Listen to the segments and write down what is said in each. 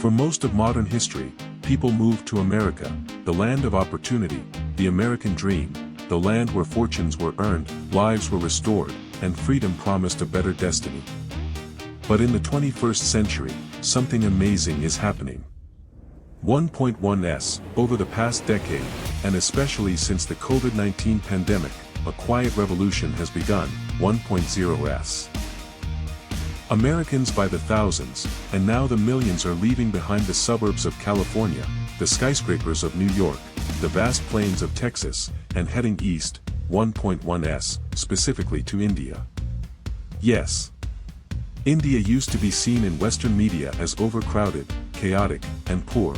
For most of modern history, people moved to America, the land of opportunity, the American dream, the land where fortunes were earned, lives were restored, and freedom promised a better destiny. But in the 21st century, something amazing is happening. 1.1s, over the past decade, and especially since the COVID-19 pandemic, a quiet revolution has begun. 1.0s. Americans by the thousands, and now the millions are leaving behind the suburbs of California, the skyscrapers of New York, the vast plains of Texas, and heading east. 1.1s, specifically to India. Yes. India used to be seen in Western media as overcrowded, chaotic, and poor.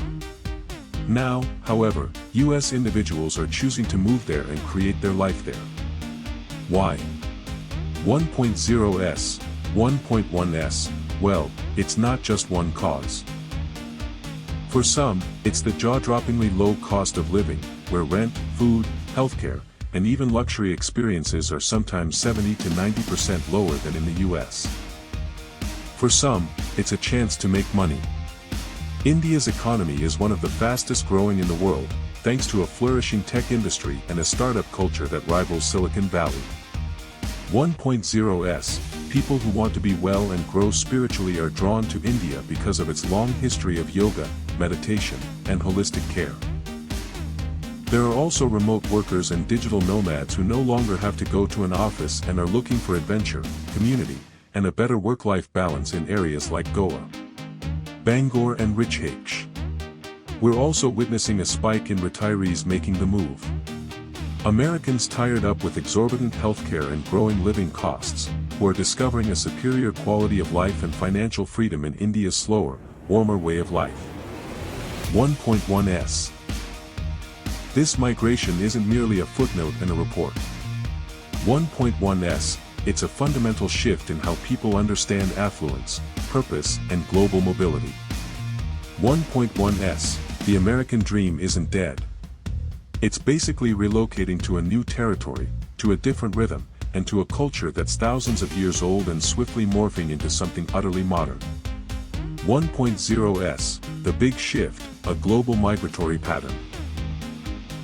Now, however, US individuals are choosing to move there and create their life there. Why? 1.0s, 1.1s, well, it's not just one cause. For some, it's the jaw-droppingly low cost of living, where rent, food, healthcare, and even luxury experiences are sometimes 70 to 90% lower than in the US. For some, it's a chance to make money. India's economy is one of the fastest growing in the world, thanks to a flourishing tech industry and a startup culture that rivals Silicon Valley. 1.0s, people who want to be well and grow spiritually are drawn to India because of its long history of yoga, meditation, and holistic care. There are also remote workers and digital nomads who no longer have to go to an office and are looking for adventure, community, and a better work-life balance in areas like Goa, Bangor and Rishikesh. We're also witnessing a spike in retirees making the move. Americans tired up with exorbitant healthcare and growing living costs, who are discovering a superior quality of life and financial freedom in India's slower, warmer way of life. 1.1s. This migration isn't merely a footnote in a report. 1.1s, it's a fundamental shift in how people understand affluence, purpose, and global mobility. 1.1s, the American dream isn't dead. It's basically relocating to a new territory, to a different rhythm, and to a culture that's thousands of years old and swiftly morphing into something utterly modern. 1.0s, the big shift, a global migratory pattern.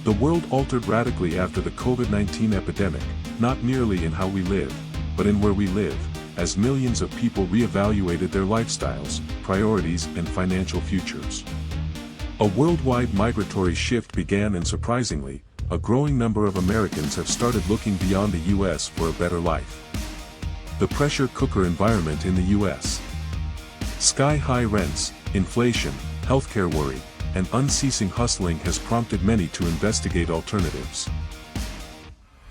The world altered radically after the COVID-19 epidemic, not merely in how we live, but in where we live, as millions of people reevaluated their lifestyles, priorities, and financial futures. A worldwide migratory shift began, and surprisingly, a growing number of Americans have started looking beyond the US for a better life. The pressure cooker environment in the US. Sky-high rents, inflation, healthcare worry, and unceasing hustling has prompted many to investigate alternatives.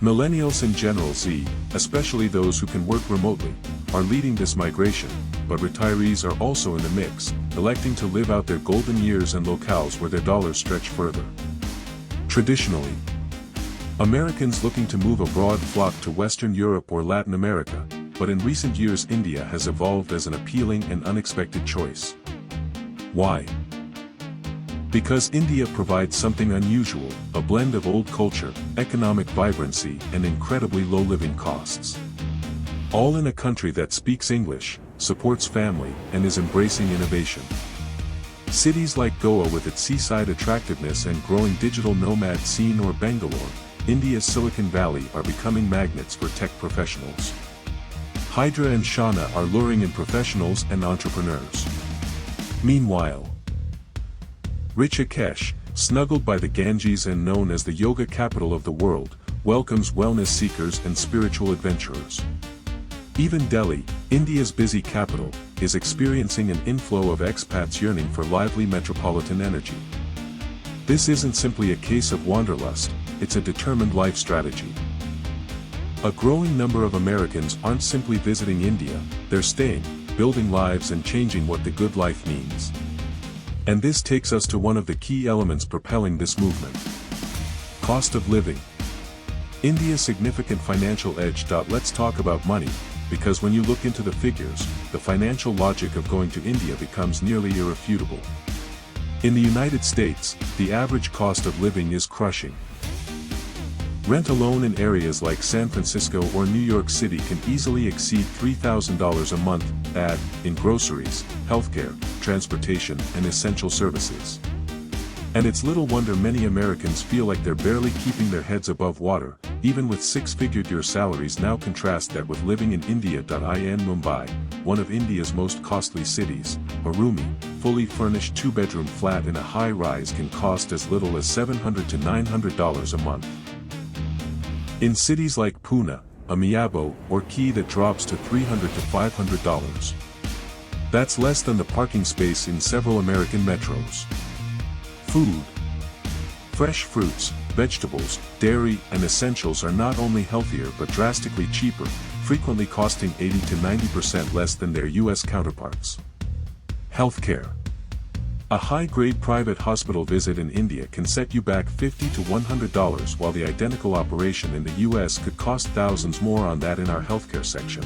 Millennials and Gen Z, especially those who can work remotely, are leading this migration, but retirees are also in the mix, electing to live out their golden years in locales where their dollars stretch further. Traditionally, Americans looking to move abroad flock to Western Europe or Latin America, but in recent years India has evolved as an appealing and unexpected choice. Why? Because India provides something unusual, a blend of old culture, economic vibrancy, and incredibly low living costs. All in a country that speaks English, supports family, and is embracing innovation. Cities like Goa with its seaside attractiveness and growing digital nomad scene, or Bangalore, India's Silicon Valley, are becoming magnets for tech professionals. Hydra and Shana are luring in professionals and entrepreneurs. Meanwhile, Rishikesh, snuggled by the Ganges and known as the yoga capital of the world, welcomes wellness seekers and spiritual adventurers. Even Delhi, India's busy capital, is experiencing an inflow of expats yearning for lively metropolitan energy. This isn't simply a case of wanderlust, it's a determined life strategy. A growing number of Americans aren't simply visiting India, they're staying, building lives and changing what the good life means. And this takes us to one of the key elements propelling this movement. Cost of living. India's significant financial edge. Let's talk about money, because when you look into the figures, the financial logic of going to India becomes nearly irrefutable. In the United States, the average cost of living is crushing. Rent alone in areas like San Francisco or New York City can easily exceed $3,000 a month, add in groceries, healthcare, transportation, and essential services. And it's little wonder many Americans feel like they're barely keeping their heads above water, even with six-figure salaries. Now contrast that with living in India. In Mumbai, one of India's most costly cities, a roomy, fully furnished two-bedroom flat in a high-rise can cost as little as $700 to $900 a month. In cities like Pune, a Miyabo or key that drops to $300 to $500. That's less than the parking space in several American metros. Food. Fresh fruits, vegetables, dairy, and essentials are not only healthier but drastically cheaper, frequently costing 80 to 90% less than their US counterparts. Healthcare. A high-grade private hospital visit in India can set you back $50 to $100, while the identical operation in the US could cost thousands more. On that in our healthcare section.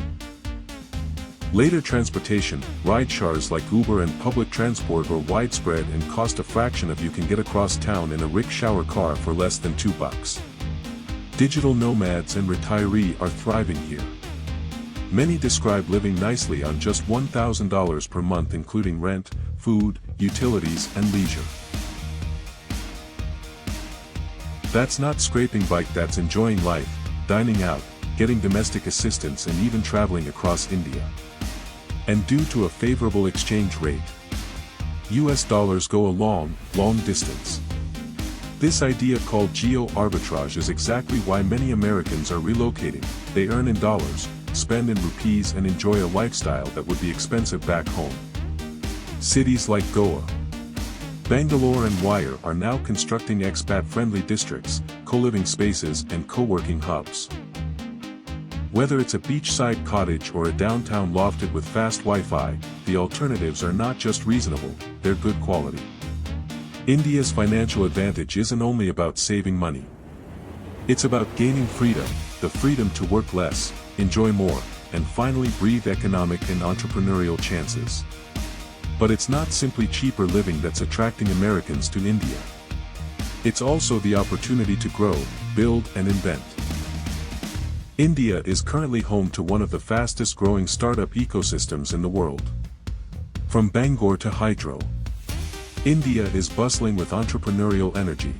Later, transportation, ride-shares like Uber and public transport are widespread and cost a fraction of you can get across town in a rickshaw car for less than $2. Digital nomads and retiree are thriving here. Many describe living nicely on just $1,000 per month, including rent, food, utilities, and leisure. That's not scraping by, that's enjoying life, dining out, getting domestic assistance, and even traveling across India. And due to a favorable exchange rate, US dollars go a long distance. This idea called geo-arbitrage is exactly why many Americans are relocating. They earn in dollars, spend in rupees, and enjoy a lifestyle that would be expensive back home. Cities like Goa, Bangalore, and Wire are now constructing expat-friendly districts, co-living spaces, and co-working hubs. Whether it's a beachside cottage or a downtown lofted with fast Wi-Fi, the alternatives are not just reasonable, they're good quality. India's financial advantage isn't only about saving money. It's about gaining freedom, the freedom to work less, enjoy more, and finally breathe economic and entrepreneurial chances. But it's not simply cheaper living that's attracting Americans to India. It's also the opportunity to grow, build, and invent. India is currently home to one of the fastest growing startup ecosystems in the world. From Bangalore to Hydro, India is bustling with entrepreneurial energy.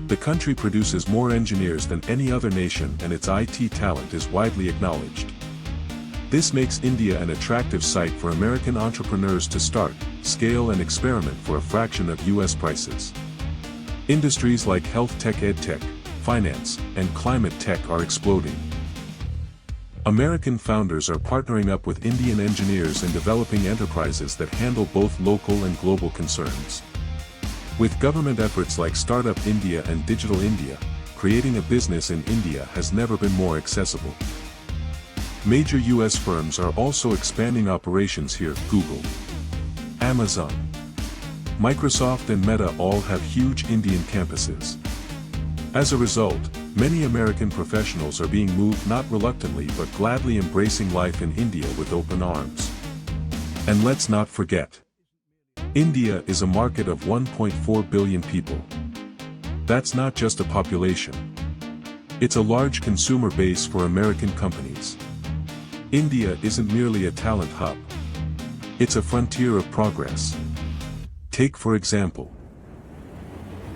The country produces more engineers than any other nation, and its IT talent is widely acknowledged. This makes India an attractive site for American entrepreneurs to start, scale, and experiment for a fraction of US prices. Industries like health tech, edtech, finance, and climate tech are exploding. American founders are partnering up with Indian engineers in developing enterprises that handle both local and global concerns. With government efforts like Startup India and Digital India, creating a business in India has never been more accessible. Major US firms are also expanding operations here. Google, Amazon, Microsoft, and Meta all have huge Indian campuses. As a result, many American professionals are being moved not reluctantly but gladly, embracing life in India with open arms. And let's not forget, India is a market of 1.4 billion people. That's not just a population. It's a large consumer base for American companies. India isn't merely a talent hub. It's a frontier of progress. Take for example,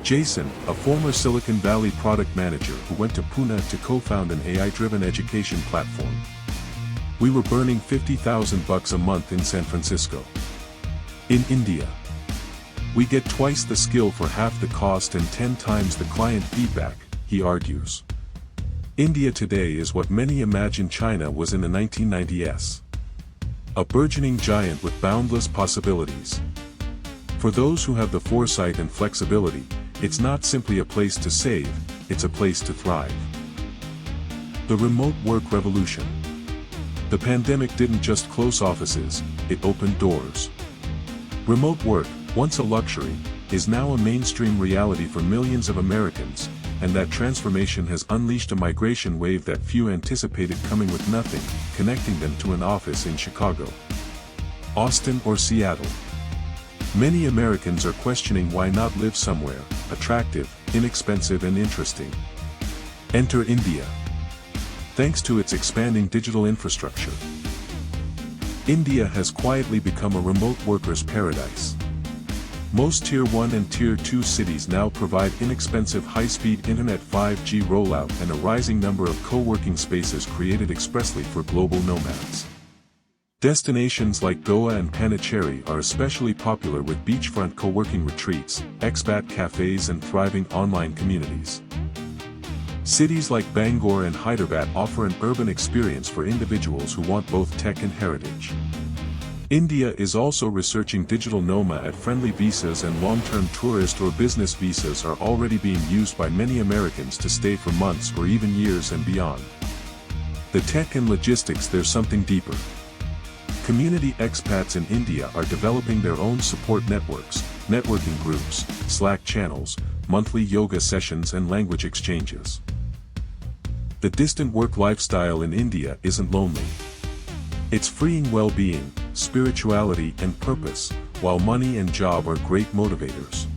Jason, a former Silicon Valley product manager who went to Pune to co-found an AI-driven education platform. We were burning $50,000 a month in San Francisco. In India, we get twice the skill for half the cost and 10 times the client feedback, he argues. India today is what many imagine China was in the 1990s. A burgeoning giant with boundless possibilities. For those who have the foresight and flexibility, it's not simply a place to save, it's a place to thrive. The remote work revolution. The pandemic didn't just close offices, it opened doors. Remote work, once a luxury, is now a mainstream reality for millions of Americans, and that transformation has unleashed a migration wave that few anticipated coming, with nothing connecting them to an office in Chicago, Austin, or Seattle. Many Americans are questioning why not live somewhere attractive, inexpensive, and interesting. Enter India. Thanks to its expanding digital infrastructure, India has quietly become a remote workers' paradise. Most Tier 1 and Tier 2 cities now provide inexpensive high-speed internet 5G rollout and a rising number of co-working spaces created expressly for global nomads. Destinations like Goa and Pondicherry are especially popular with beachfront co-working retreats, expat cafes and thriving online communities. Cities like Bangor and Hyderabad offer an urban experience for individuals who want both tech and heritage. India is also researching digital nomad-friendly visas, and long-term tourist or business visas are already being used by many Americans to stay for months or even years and beyond. The tech and logistics, there's something deeper. Community expats in India are developing their own support networks, networking groups, Slack channels, monthly yoga sessions and language exchanges. The distant work lifestyle in India isn't lonely. It's freeing well-being, spirituality and purpose, while money and job are great motivators.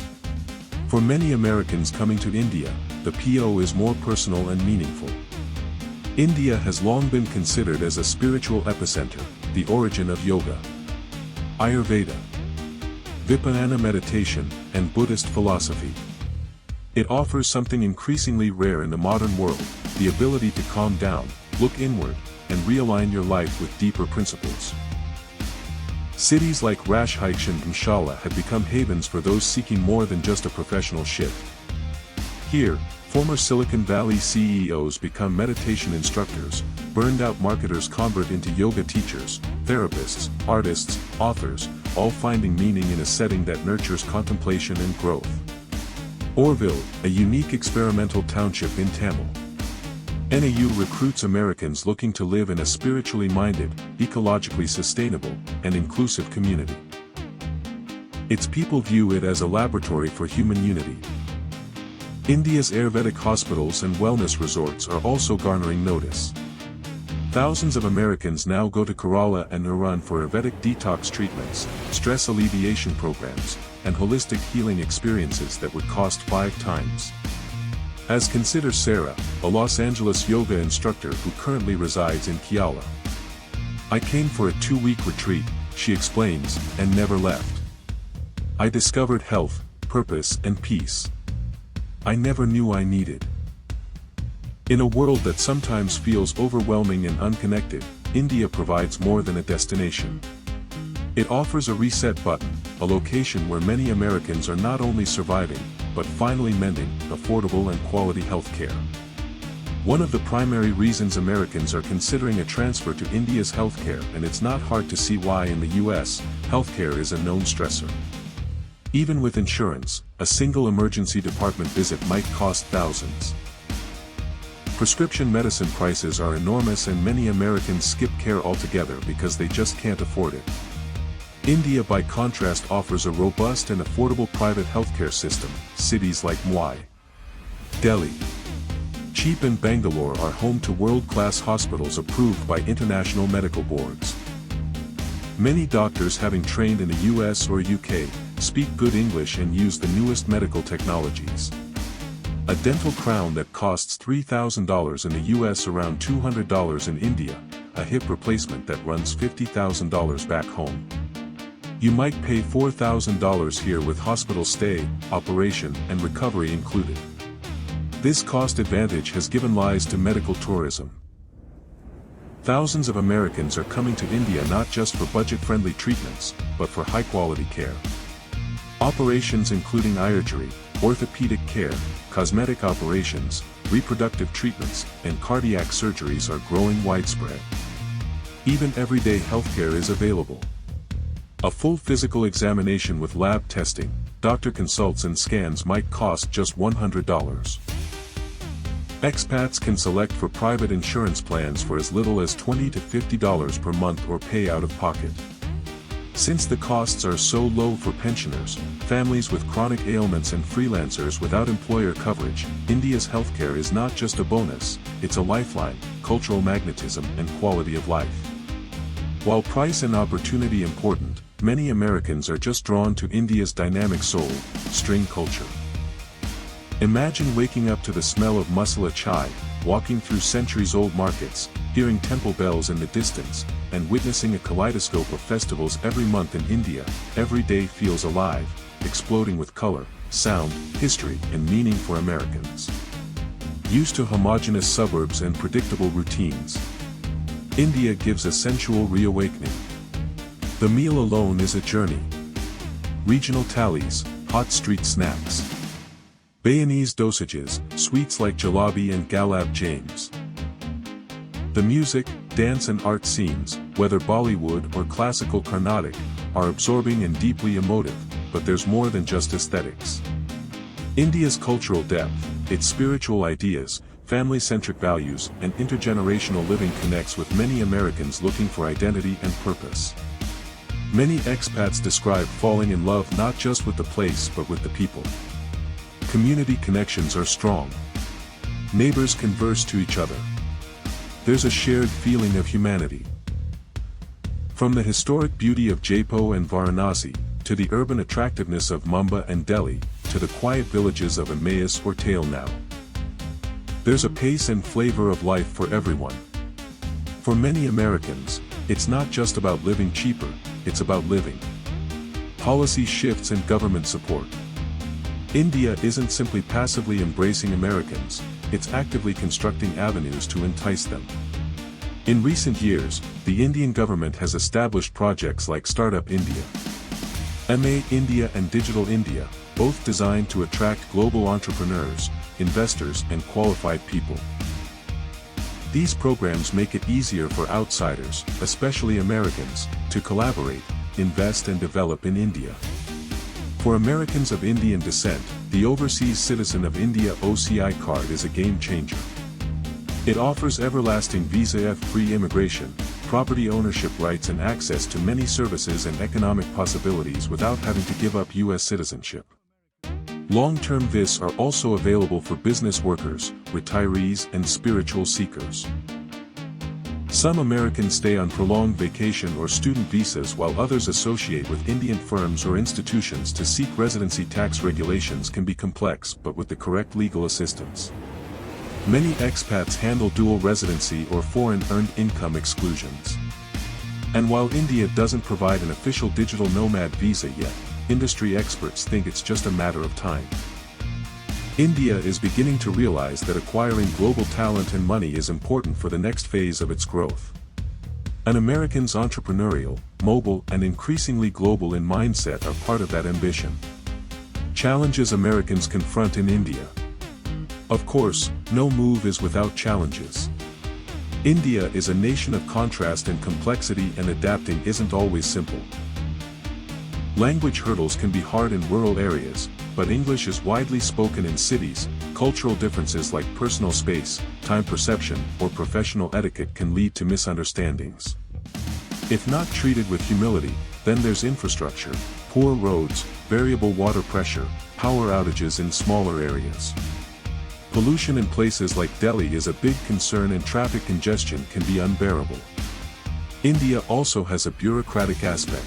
For many Americans coming to India, the PO is more personal and meaningful. India has long been considered as a spiritual epicenter, the origin of yoga, Ayurveda, Vipassana meditation, and Buddhist philosophy. It offers something increasingly rare in the modern world, the ability to calm down, look inward, and realign your life with deeper principles. Cities like Rajkot and Dharamshala have become havens for those seeking more than just a professional shift. Here, former Silicon Valley CEOs become meditation instructors, burned-out marketers convert into yoga teachers, therapists, artists, authors, all finding meaning in a setting that nurtures contemplation and growth. Orville, a unique experimental township in Tamil Nadu, recruits Americans looking to live in a spiritually minded, ecologically sustainable, and inclusive community. Its people view it as a laboratory for human unity. India's Ayurvedic hospitals and wellness resorts are also garnering notice. Thousands of Americans now go to Kerala and Nurun for Ayurvedic detox treatments, stress alleviation programs, and holistic healing experiences that would cost 5 times. As consider Sarah, a Los Angeles yoga instructor who currently resides in Kerala. I came for a 2-week retreat, she explains, and never left. I discovered health, purpose, and peace I never knew I needed. In a world that sometimes feels overwhelming and unconnected, India provides more than a destination. It offers a reset button, a location where many Americans are not only surviving, but finally mending affordable and quality health care. One of the primary reasons Americans are considering a transfer to India's healthcare, and it's not hard to see why in the US, healthcare is a known stressor. Even with insurance, a single emergency department visit might cost thousands. Prescription medicine prices are enormous and many Americans skip care altogether because they just can't afford it. India by contrast offers a robust and affordable private healthcare system. Cities like Mumbai, Delhi, Cheap and Bangalore are home to world-class hospitals approved by international medical boards. Many doctors having trained in the US or UK, speak good English and use the newest medical technologies. A dental crown that costs $3,000 in the US, around $200 in India, a hip replacement that runs $50,000 back home. You might pay $4,000 here with hospital stay, operation, and recovery included. This cost advantage has given rise to medical tourism. Thousands of Americans are coming to India not just for budget-friendly treatments, but for high-quality care. Operations including surgery, orthopedic care, cosmetic operations, reproductive treatments, and cardiac surgeries are growing widespread. Even everyday healthcare is available. A full physical examination with lab testing, doctor consults and scans might cost just $100. Expats can select for private insurance plans for as little as $20 to $50 per month or pay out of pocket. Since the costs are so low for pensioners, families with chronic ailments and freelancers without employer coverage, India's healthcare is not just a bonus, it's a lifeline, cultural magnetism and quality of life. While price and opportunity important, many Americans are just drawn to India's dynamic soul, string culture. Imagine waking up to the smell of masala chai, walking through centuries-old markets, hearing temple bells in the distance, and witnessing a kaleidoscope of festivals every month in India. Every day feels alive, exploding with color, sound, history, and meaning for Americans. Used to homogeneous suburbs and predictable routines, India gives a sensual reawakening. The meal alone is a journey. Regional thalis, hot street snacks. Bayanese dosages, sweets like jalebi and gulab jamuns. The music, dance and art scenes, whether Bollywood or classical Carnatic, are absorbing and deeply emotive, but there's more than just aesthetics. India's cultural depth, its spiritual ideas, family-centric values, and intergenerational living connects with many Americans looking for identity and purpose. Many expats describe falling in love not just with the place but with the people. Community connections are strong. Neighbors converse to each other. There's a shared feeling of humanity. From the historic beauty of Jaipur and Varanasi, to the urban attractiveness of Mumbai and Delhi, to the quiet villages of Emmaus or Talnau. There's a pace and flavor of life for everyone. For many Americans, it's not just about living cheaper, it's about living. Policy shifts and government support. India isn't simply passively embracing Americans, it's actively constructing avenues to entice them. In recent years, the Indian government has established projects like Startup India, MA India and Digital India, both designed to attract global entrepreneurs, investors and qualified people. These programs make it easier for outsiders, especially Americans, to collaborate, invest and develop in India. For Americans of Indian descent, the Overseas Citizen of India OCI card is a game changer. It offers everlasting visa-free immigration, property ownership rights and access to many services and economic possibilities without having to give up U.S. citizenship. Long-term visas are also available for business workers, retirees and spiritual seekers. Some Americans stay on prolonged vacation or student visas while others associate with Indian firms or institutions to seek residency. Tax regulations can be complex, but with the correct legal assistance, many expats handle dual residency or foreign earned income exclusions. And while India doesn't provide an official digital nomad visa yet, industry experts think it's just a matter of time. India is beginning to realize that acquiring global talent and money is important for the next phase of its growth. An American's entrepreneurial, mobile and increasingly global in mindset are part of that ambition. Challenges Americans confront in India. Of course, no move is without challenges. India is a nation of contrast and complexity, and adapting isn't always simple. Language hurdles can be hard in rural areas, but English is widely spoken in cities. Cultural differences like personal space, time perception, or professional etiquette can lead to misunderstandings. If not treated with humility, then there's infrastructure, poor roads, variable water pressure, power outages in smaller areas. Pollution in places like Delhi is a big concern, and traffic congestion can be unbearable. India also has a bureaucratic aspect.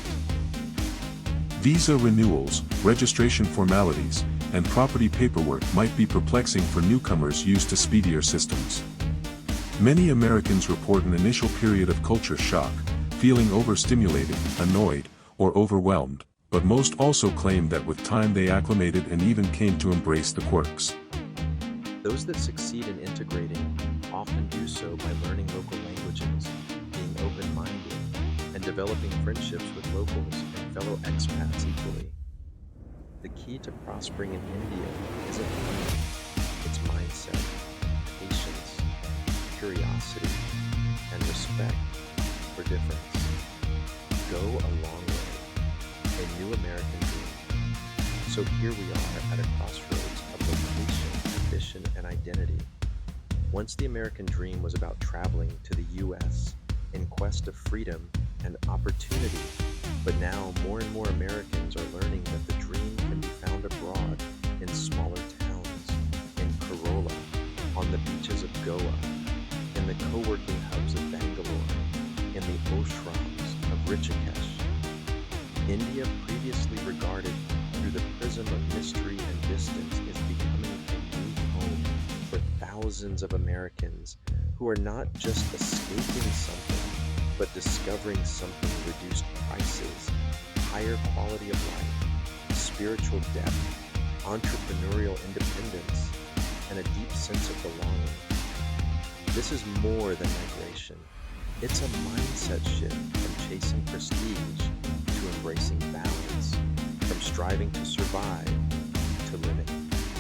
Visa renewals, registration formalities, and property paperwork might be perplexing for newcomers used to speedier systems. Many Americans report an initial period of culture shock, feeling overstimulated, annoyed, or overwhelmed, but most also claim that with time they acclimated and even came to embrace the quirks. Those that succeed in integrating often do so by learning local languages, being open-minded, and developing friendships with locals and fellow expats equally. The key to prospering in India isn't money, it's mindset, patience, curiosity, and respect for difference. Go a long way, a new American dream. So here we are at a crossroads of location, ambition, and identity. Once the American dream was about traveling to the U.S. in quest of freedom and opportunity, but now more and more Americans are learning that the dream can be found abroad, in smaller towns, in Kerala, on the beaches of Goa, in the co-working hubs of Bangalore, in the ashrams of Rishikesh. India, previously regarded through the prism of mystery and distance, is becoming a thousands of Americans who are not just escaping something, but discovering something: reduced prices, higher quality of life, spiritual depth, entrepreneurial independence, and a deep sense of belonging. This is more than migration. It's a mindset shift from chasing prestige to embracing balance, from striving to survive to living.